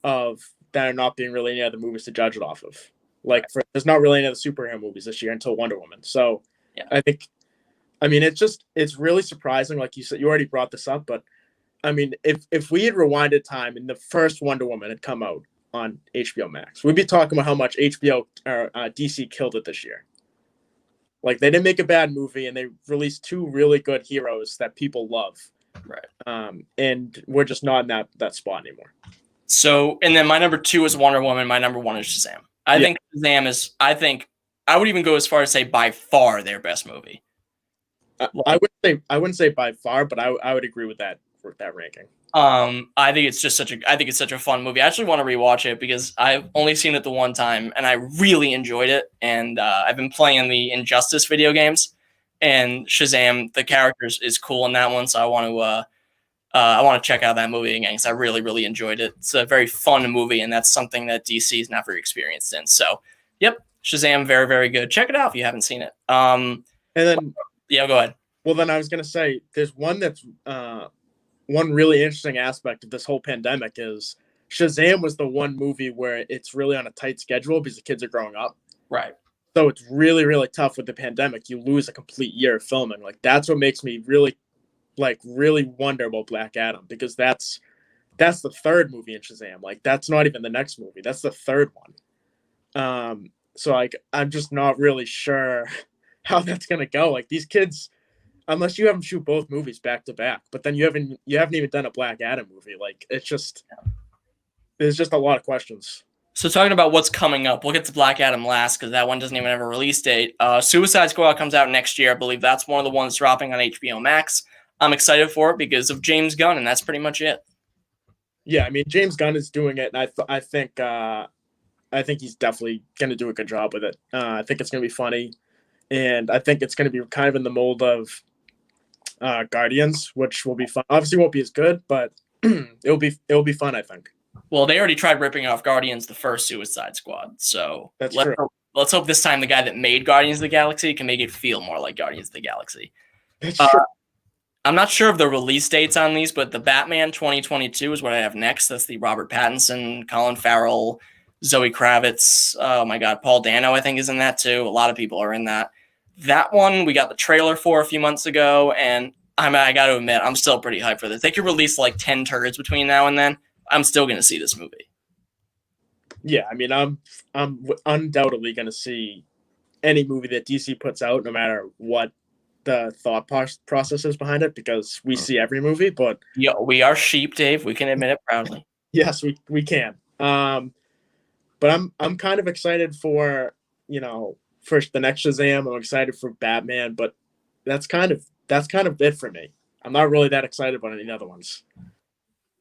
of there not being really any other movies to judge it off of. Like, there's not really any other superhero movies this year until Wonder Woman. So yeah. It's really surprising. Like you said, you already brought this up, but I mean, if we had rewinded time and the first Wonder Woman had come out on HBO Max, we'd be talking about how much HBO or DC killed it this year. Like, they didn't make a bad movie, and they released 2 really good heroes that people love. Right. And we're just not in that spot anymore. So, and then my number 2 is Wonder Woman. My number 1 is Shazam. I think Shazam is. I would even go as far as say by far their best movie. I wouldn't say by far, but I would agree with that ranking. I think it's such a fun movie. I actually want to rewatch it because I've only seen it the one time and I really enjoyed it. And I've been playing the Injustice video games, and Shazam, the characters, is cool in that one. So I want I want to check out that movie again because I really, really enjoyed it. It's a very fun movie, and that's something that DC is not very experienced in. So, yep, Shazam, very, very good. Check it out if you haven't seen it. And then, yeah, go ahead. Well, then I was gonna say there's one that's one really interesting aspect of this whole pandemic is Shazam was the one movie where it's really on a tight schedule because the kids are growing up. Right. So it's really, really tough with the pandemic. You lose a complete year of filming. Like that's what makes me really wonder about Black Adam because that's the third movie in Shazam. Like that's not even the next movie. That's the third one. So like I'm just not really sure how that's gonna go. Like these kids, unless you have them shoot both movies back to back, but then you haven't even done a Black Adam movie. Like it's just there's just a lot of questions. So talking about what's coming up, we'll get to Black Adam last because that one doesn't even have a release date. Suicide Squad comes out next year. I believe that's one of the ones dropping on HBO Max. I'm excited for it because of James Gunn, and that's pretty much it. Yeah, I mean James Gunn is doing it, and I think he's definitely going to do a good job with it. I think it's going to be funny, and I think it's going to be kind of in the mold of Guardians, which will be fun. Obviously, won't be as good, but it'll be fun. I think. Well, they already tried ripping off Guardians, the first Suicide Squad. So that's true. Let's hope this time the guy that made Guardians of the Galaxy can make it feel more like Guardians of the Galaxy. That's true. I'm not sure of the release dates on these, but the Batman 2022 is what I have next. That's the Robert Pattinson, Colin Farrell, Zoe Kravitz. Oh my God, Paul Dano, I think, is in that too. A lot of people are in that. That one we got the trailer for a few months ago, and I got to admit, I'm still pretty hyped for this. They could release like 10 turds between now and then. I'm still going to see this movie. Yeah, I mean, I'm undoubtedly going to see any movie that DC puts out, no matter what the thought process is behind it, because we see every movie. But yeah, we are sheep, Dave. We can admit it proudly. Yes, we can. But I'm kind of excited for for the next Shazam. I'm excited for Batman, but that's kind of it for me. I'm not really that excited about any other ones.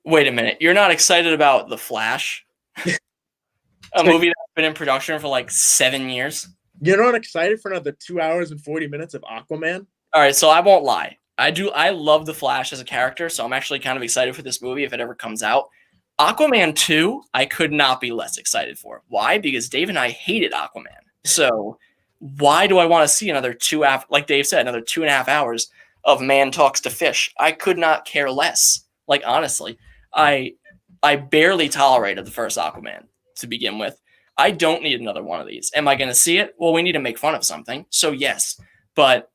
Wait a minute. You're not excited about The Flash? A movie that's been in production for like 7 years? You're not excited for another 2 hours and 40 minutes of Aquaman? All right, so I won't lie. I love The Flash as a character, so I'm actually kind of excited for this movie if it ever comes out. Aquaman 2, I could not be less excited for. Why? Because Dave and I hated Aquaman. So why do I want to see another like Dave said, another 2.5 hours of man talks to fish? I could not care less. Like, honestly. I barely tolerated the first Aquaman to begin with. I don't need another one of these. Am I going to see it? Well, we need to make fun of something. So yes, but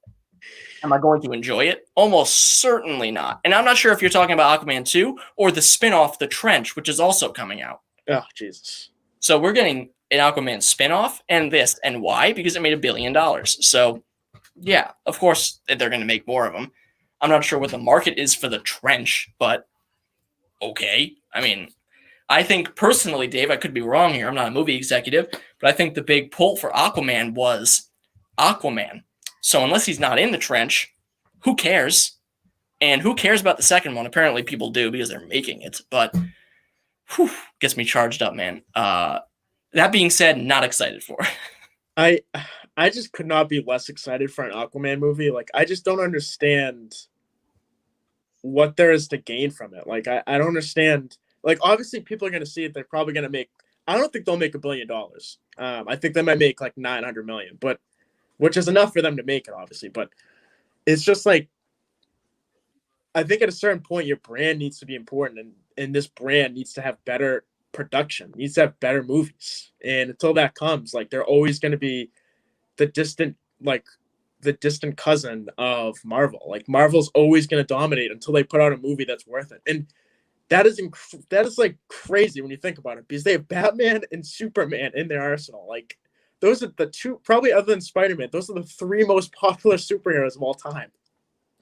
am I going to enjoy it? Almost certainly not. And I'm not sure if you're talking about Aquaman 2 or the spinoff, The Trench, which is also coming out. Oh, Jesus. So we're getting an Aquaman spinoff and this. And why? Because it made $1 billion. So yeah, of course they're going to make more of them. I'm not sure what the market is for The Trench, but okay. I mean, I think personally, Dave, I could be wrong here. I'm not a movie executive, but I think the big pull for Aquaman was Aquaman. So unless he's not in The Trench, who cares? And who cares about the second one? Apparently people do because they're making it, but gets me charged up, man. That being said, not excited for. I just could not be less excited for an Aquaman movie. Like, I just don't understand what there is to gain from it. Like, I don't understand. Like, obviously people are going to see it. They're probably going to make, I don't think they'll make $1 billion. I think they might make like 900 million, but which is enough for them to make it, obviously. But it's just like, I think at a certain point, your brand needs to be important, and this brand needs to have better production, needs to have better movies. And until that comes, like, they're always going to be the distant cousin of Marvel. Like, Marvel's always going to dominate until they put out a movie that's worth it. And that is like crazy when you think about it, because they have Batman and Superman in their arsenal. Like, those are the two, probably other than Spider-Man, those are the three most popular superheroes of all time.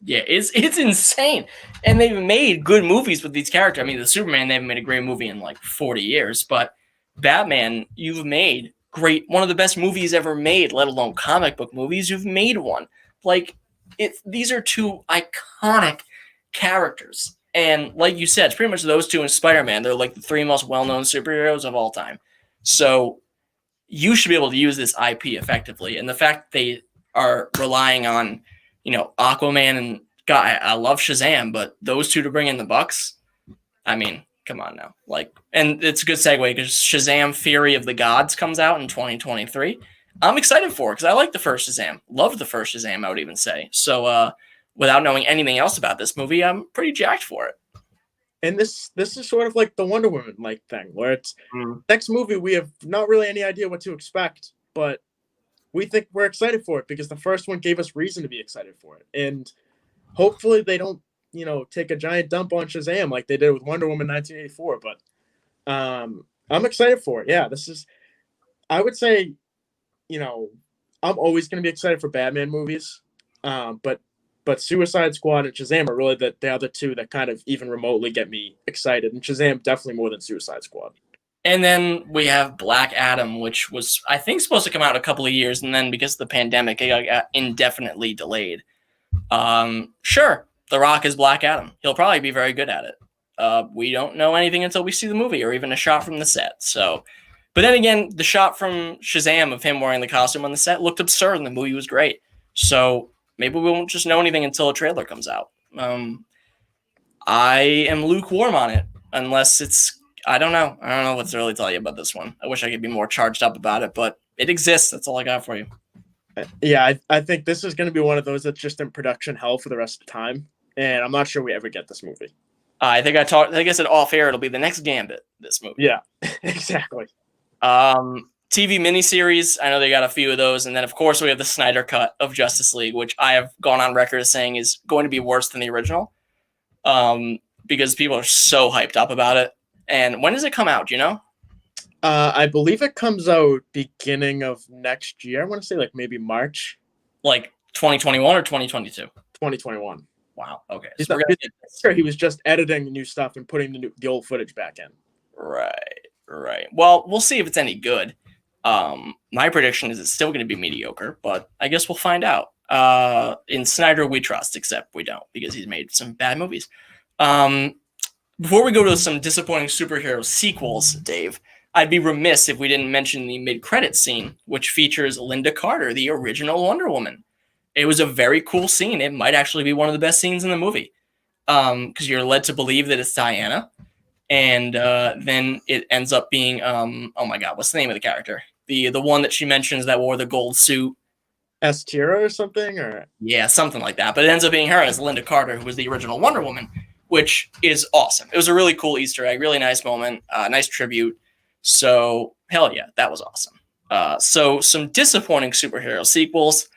Yeah, it's insane. And they've made good movies with these characters. I mean, the Superman, they haven't made a great movie in like 40 years, but Batman, you've made one of the best movies ever made, let alone comic book movies. You've made one. Like, these are two iconic characters. And like you said, it's pretty much those two and Spider-Man. They're like the three most well-known superheroes of all time. So you should be able to use this IP effectively. And the fact that they are relying on, Aquaman and God, I love Shazam, but those two to bring in the Bucks, I mean, come on now. Like, and it's a good segue because Shazam: Fury of the Gods comes out in 2023. I'm excited for it because I like the first Shazam. Loved the first Shazam, I would even say. So, without knowing anything else about this movie, I'm pretty jacked for it. And this is sort of like the Wonder Woman like thing, where it's next movie we have not really any idea what to expect, but we think we're excited for it because the first one gave us reason to be excited for it. And hopefully they don't, take a giant dump on Shazam like they did with Wonder Woman 1984. But I'm excited for it. Yeah, I would say, I'm always going to be excited for Batman movies. But Suicide Squad and Shazam are really the other two that kind of even remotely get me excited. And Shazam definitely more than Suicide Squad. And then we have Black Adam, which was, I think, supposed to come out in a couple of years. And then because of the pandemic, it got indefinitely delayed. Sure, The Rock is Black Adam. He'll probably be very good at it. We don't know anything until we see the movie or even a shot from the set. So, but then again, the shot from Shazam of him wearing the costume on the set looked absurd and the movie was great. So maybe we won't just know anything until a trailer comes out. I am lukewarm on it unless it's, I don't know what to really tell you about this one. I wish I could be more charged up about it, but it exists. That's all I got for you. Yeah, I think this is going to be one of those that's just in production hell for the rest of the time, and I'm not sure we ever get this movie. I think I said off air, it'll be the next Gambit, this movie. Yeah, exactly. TV miniseries, I know they got a few of those, and then of course we have the Snyder Cut of Justice League, which I have gone on record as saying is going to be worse than the original, because people are so hyped up about it. And when does it come out? Do you know? I believe it comes out beginning of next year. I want to say like maybe March. Like 2021 or 2022? 2021. Wow. Okay. So he was just editing the new stuff and putting the old footage back in. Right. Well, we'll see if it's any good. My prediction is it's still going to be mediocre, but I guess we'll find out. In Snyder, we trust, except we don't because he's made some bad movies. Before we go to some disappointing superhero sequels, Dave, I'd be remiss if we didn't mention the mid-credits scene, which features Lynda Carter, the original Wonder Woman. It was a very cool scene. It might actually be one of the best scenes in the movie because you're led to believe that it's Diana. And then it ends up being, oh my God, what's the name of the character? The one that she mentions that wore the gold suit. Estira or something? Yeah, something like that. But it ends up being her as Lynda Carter, who was the original Wonder Woman, which is awesome. It was a really cool Easter egg, really nice moment, nice tribute. So, hell yeah, that was awesome. So, some disappointing superhero sequels.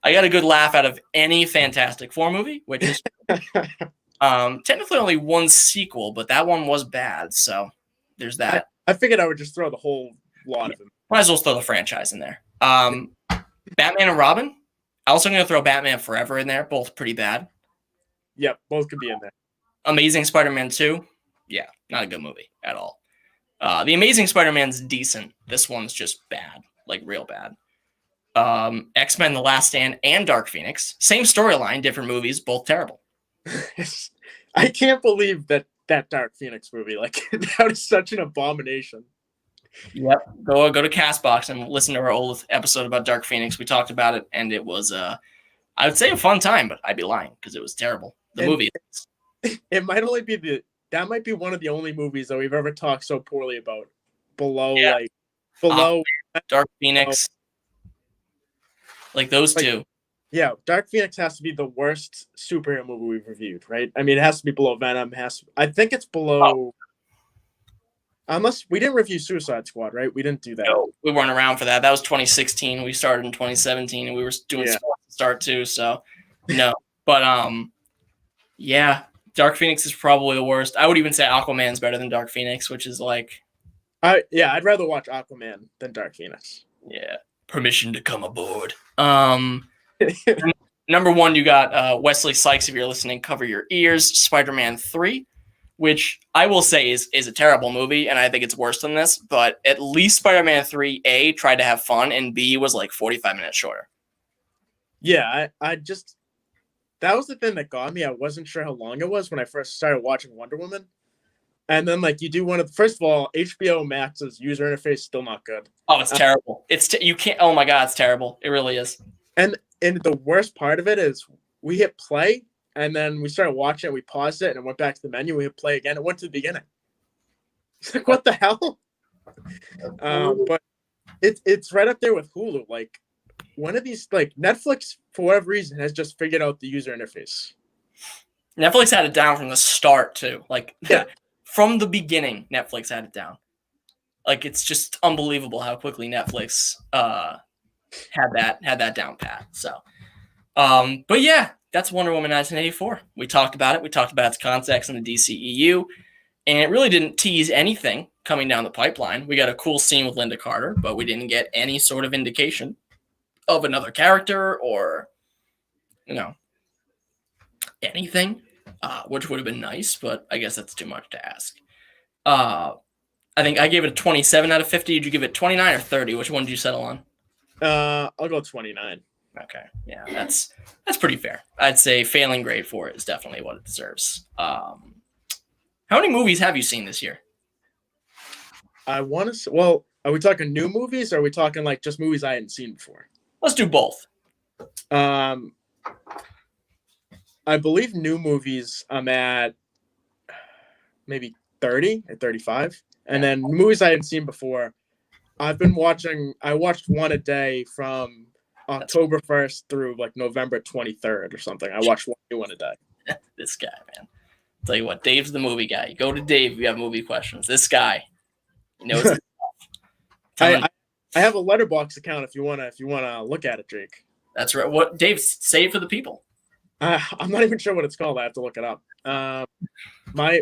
I got a good laugh out of any Fantastic Four movie, which is technically only one sequel, but that one was bad. So, there's that. I figured I would just throw the whole lot of them. Might as well throw the franchise in there. Batman and Robin. I'm also going to throw Batman Forever in there. Both pretty bad. Yep, both could be in there. Amazing Spider-Man 2. Yeah, not a good movie at all. The Amazing Spider-Man's decent. This one's just bad, like real bad. X-Men: The Last Stand and Dark Phoenix. Same storyline, different movies, both terrible. I can't believe that Dark Phoenix movie, like that is such an abomination. Yep. Go to Castbox and listen to our old episode about Dark Phoenix. We talked about it, and it was, I would say a fun time, but I'd be lying because it was terrible. The movie. It might only be that might be one of the only movies that we've ever talked so poorly about. Below Dark Phoenix. Like those two. Yeah, Dark Phoenix has to be the worst superhero movie we've reviewed, right? I mean, it has to be below Venom. I think it's below. Unless we didn't review Suicide Squad, right? We didn't do that. No, we weren't around for that. That was 2016. We started in 2017, and we were doing sports to start too. So, no. But yeah, Dark Phoenix is probably the worst. I would even say Aquaman's better than Dark Phoenix, which is like. I'd rather watch Aquaman than Dark Phoenix. Yeah, permission to come aboard. Number one, you got Wesley Sykes. If you're listening, cover your ears. Spider-Man 3, which I will say is a terrible movie, and I think it's worse than this. But at least Spider-Man 3, A, tried to have fun, and B, was like 45 minutes shorter. Yeah, I just that was the thing that got me. I wasn't sure how long it was when I first started watching Wonder Woman. And then, like, you do first of all, HBO Max's user interface is still not good. Oh, it's terrible. You can't. Oh my God, it's terrible. It really is. And the worst part of it is we hit play, and then we started watching it. We paused it and it went back to the menu. We hit play again. It went to the beginning. It's like, what the hell? But it's right up there with Hulu. Like, one of these, like, Netflix, for whatever reason, has just figured out the user interface. Netflix had it down from the start too. Like, Yeah. From the beginning, Netflix had it down. Like, it's just unbelievable how quickly Netflix had that down pat. So, but yeah, that's Wonder Woman 1984. We talked about it. We talked about its context in the DCEU, and it really didn't tease anything coming down the pipeline. We got a cool scene with Linda Carter, but we didn't get any sort of indication of another character or, anything, which would have been nice, but I guess that's too much to ask. I think I gave it a 27 out of 50. Did you give it 29 or 30? Which one did you settle on? I'll go 29. Okay. Yeah, that's pretty fair. I'd say failing grade for it is definitely what it deserves. How many movies have you seen this year? I want to. Well, are we talking new movies, or are we talking like just movies I hadn't seen before? Let's do both. I believe new movies I'm at maybe 30 or 35. And then movies I hadn't seen before, I've been watching. I watched one a day from October 1st through like November 23rd or something. I watched one a day. This guy, man. I'll tell you what, Dave's the movie guy. You go to Dave if you have movie questions. This guy, he knows his stuff. I have a Letterboxd account if you wanna look at it, Jake. That's right. What, Dave, say it for the people. I'm not even sure what it's called. I have to look it up. My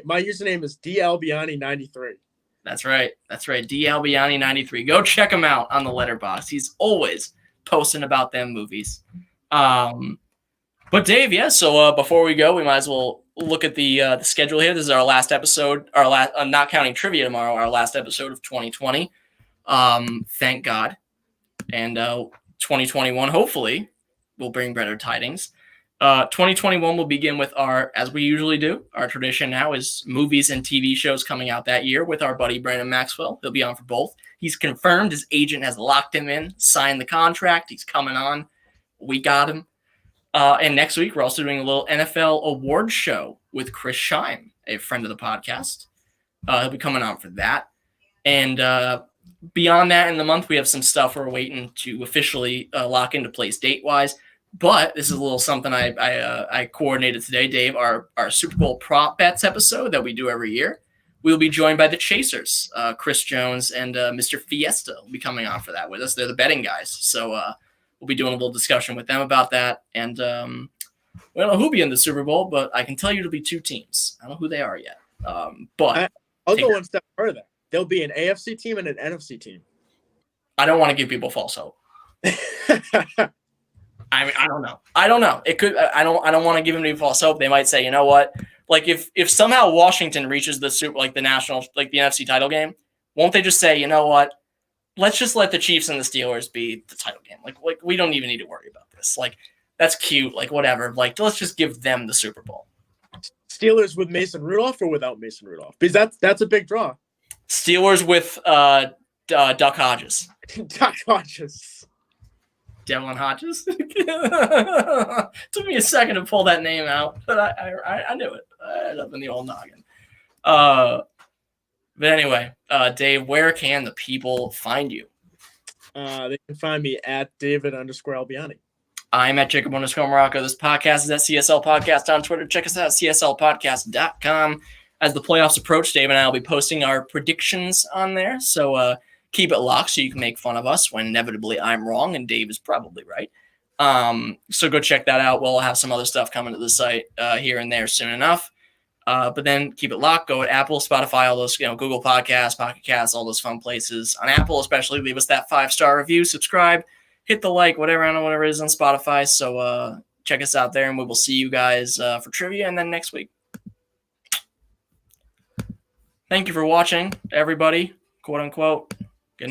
username is DLBiani93. That's right. DLBiani93. Go check him out on the Letterboxd. He's always posting about them movies. But Dave, yeah. So before we go, we might as well look at the schedule here. This is our last episode. Our last, not counting trivia tomorrow. Our last episode of 2020. Thank God. And 2021, hopefully, will bring better tidings. 2021 will begin with our, as we usually do, our tradition now is movies and TV shows coming out that year with our buddy Brandon Maxwell. He'll be on for both. He's confirmed. His agent has locked him in, signed the contract. He's coming on. We got him. And next week, we're also doing a little NFL awards show with Chris Scheim, a friend of the podcast. He'll be coming on for that. And beyond that, in the month, we have some stuff we're waiting to officially lock into place date-wise. But this is a little something I coordinated today, Dave. Our Super Bowl prop bets episode that we do every year. We'll be joined by the Chasers, Chris Jones and Mr. Fiesta will be coming on for that with us. They're the betting guys. So we'll be doing a little discussion with them about that. And we don't know who'll be in the Super Bowl, but I can tell you it'll be two teams. I don't know who they are yet. But I'll go one step further. There'll be an AFC team and an NFC team. I don't want to give people false hope. I mean, I don't know. It could. I don't want to give them any false hope. They might say, you know what? Like if somehow Washington reaches the Super, like the national, like the NFC title game, won't they just say, you know what? Let's just let the Chiefs and the Steelers be the title game. Like we don't even need to worry about this. Like that's cute. Like whatever. Like let's just give them the Super Bowl. Steelers with Mason Rudolph or without Mason Rudolph? Because that's a big draw. Steelers with Duck Hodges. Duck Hodges. Devlin Hodges. Took me a second to pull that name out, but I knew it. I had up in the old noggin. But anyway, Dave, where can the people find you? They can find me at David_Albiani. I'm at Jacob_Morocco. This podcast is at CSL Podcast on Twitter. Check us out at CSLpodcast.com. As the playoffs approach, Dave and I will be posting our predictions on there. So keep it locked so you can make fun of us when inevitably I'm wrong and Dave is probably right. So go check that out. We'll have some other stuff coming to the site here and there soon enough. But then keep it locked. Go at Apple, Spotify, all those, Google Podcasts, Pocket Casts, all those fun places. On Apple especially, leave us that 5-star review, subscribe, hit the like, whatever it is on Spotify. So check us out there, and we will see you guys for trivia and then next week. Thank you for watching, everybody, quote unquote.